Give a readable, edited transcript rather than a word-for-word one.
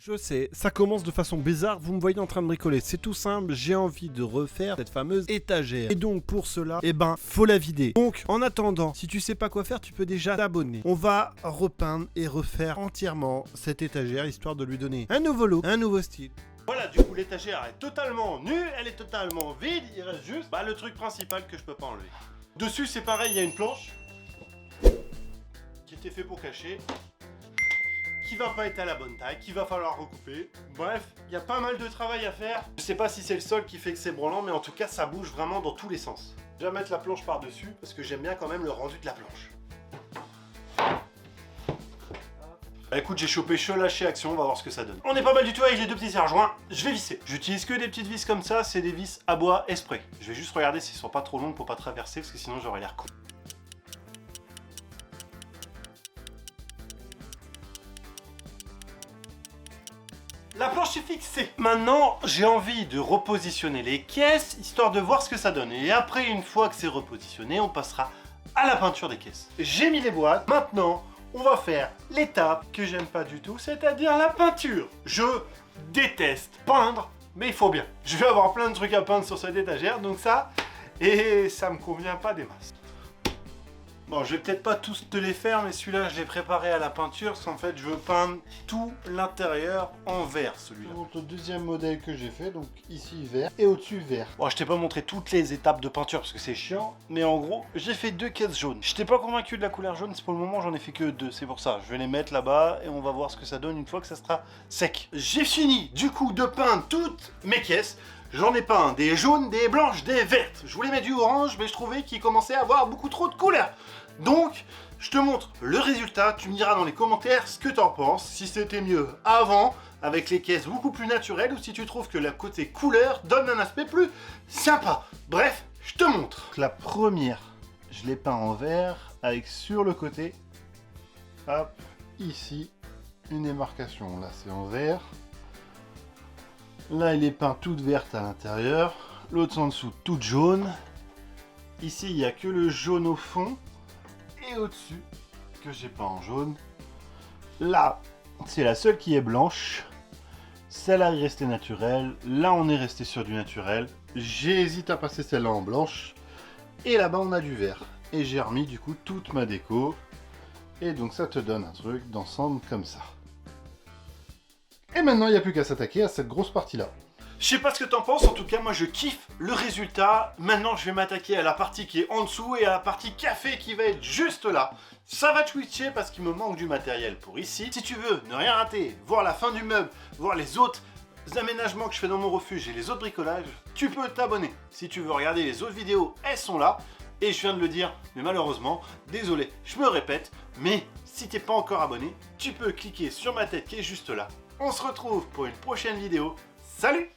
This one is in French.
Je sais, ça commence de façon bizarre, vous me voyez en train de bricoler, c'est tout simple, j'ai envie de refaire cette fameuse étagère. Et donc pour cela, faut la vider. Donc en attendant, si tu sais pas quoi faire, tu peux déjà t'abonner. On va repeindre et refaire entièrement cette étagère, histoire de lui donner un nouveau look, un nouveau style. Voilà, du coup l'étagère est totalement nue, elle est totalement vide, il reste juste le truc principal que je peux pas enlever. Dessus c'est pareil, il y a une planche qui était fait pour cacher, qui va pas être à la bonne taille, qu'il va falloir recouper. Bref, il y a pas mal de travail à faire. Je sais pas si c'est le sol qui fait que c'est branlant, mais en tout cas ça bouge vraiment dans tous les sens. Je vais mettre la planche par dessus parce que j'aime bien quand même le rendu de la planche. Bah écoute, j'ai chopé chaud lâché action, on va voir ce que ça donne. On est pas mal du tout avec les deux petits serre-joints, je vais visser. J'utilise que des petites vis comme ça, c'est des vis à bois esprit. Je vais juste regarder s'ils sont pas trop longues pour pas traverser parce que sinon j'aurais l'air con. La planche est fixée. Maintenant, j'ai envie de repositionner les caisses, histoire de voir ce que ça donne. Et après, une fois que c'est repositionné, on passera à la peinture des caisses. J'ai mis les boîtes. Maintenant, on va faire l'étape que j'aime pas du tout, c'est-à-dire la peinture. Je déteste peindre, mais il faut bien. Je vais avoir plein de trucs à peindre sur cette étagère, donc ça, et ça me convient pas des masses. Bon, je vais peut-être pas tous te les faire, mais celui-là, je l'ai préparé à la peinture, parce qu'en fait, je veux peindre tout l'intérieur en vert, celui-là. Le deuxième modèle que j'ai fait, donc ici vert et au-dessus vert. Bon, je t'ai pas montré toutes les étapes de peinture, parce que c'est chiant, mais en gros, j'ai fait 2 caisses jaunes. Je t'ai pas convaincu de la couleur jaune, c'est pour le moment, j'en ai fait que 2, c'est pour ça. Je vais les mettre là-bas, et on va voir ce que ça donne une fois que ça sera sec. J'ai fini, du coup, de peindre toutes mes caisses. J'en ai peint des jaunes, des blanches, des vertes. Je voulais mettre du orange, mais je trouvais qu'il commençait à avoir beaucoup trop de couleurs. Donc, je te montre le résultat. Tu me diras dans les commentaires ce que t'en penses. Si c'était mieux avant, avec les caisses beaucoup plus naturelles, ou si tu trouves que la côté couleur donne un aspect plus sympa. Bref, je te montre. La première, je l'ai peint en vert, avec sur le côté, hop, ici, une démarcation. Là, c'est en vert. Là, il est peint toute verte à l'intérieur. L'autre en dessous, toute jaune. Ici, il n'y a que le jaune au fond. Et au-dessus, que j'ai peint en jaune. Là, c'est la seule qui est blanche. Celle-là est restée naturelle. Là, on est resté sur du naturel. J'hésite à passer celle-là en blanche. Et là-bas, on a du vert. Et j'ai remis, du coup, toute ma déco. Et donc, ça te donne un truc d'ensemble comme ça. Et maintenant, il n'y a plus qu'à s'attaquer à cette grosse partie-là. Je sais pas ce que t'en penses, en tout cas, moi je kiffe le résultat. Maintenant, je vais m'attaquer à la partie qui est en dessous et à la partie café qui va être juste là. Ça va twitcher parce qu'il me manque du matériel pour ici. Si tu veux ne rien rater, voir la fin du meuble, voir les autres aménagements que je fais dans mon refuge et les autres bricolages, tu peux t'abonner. Si tu veux regarder les autres vidéos, elles sont là. Et je viens de le dire, mais malheureusement, désolé, je me répète, mais si t'es pas encore abonné, tu peux cliquer sur ma tête qui est juste là. On se retrouve pour une prochaine vidéo. Salut!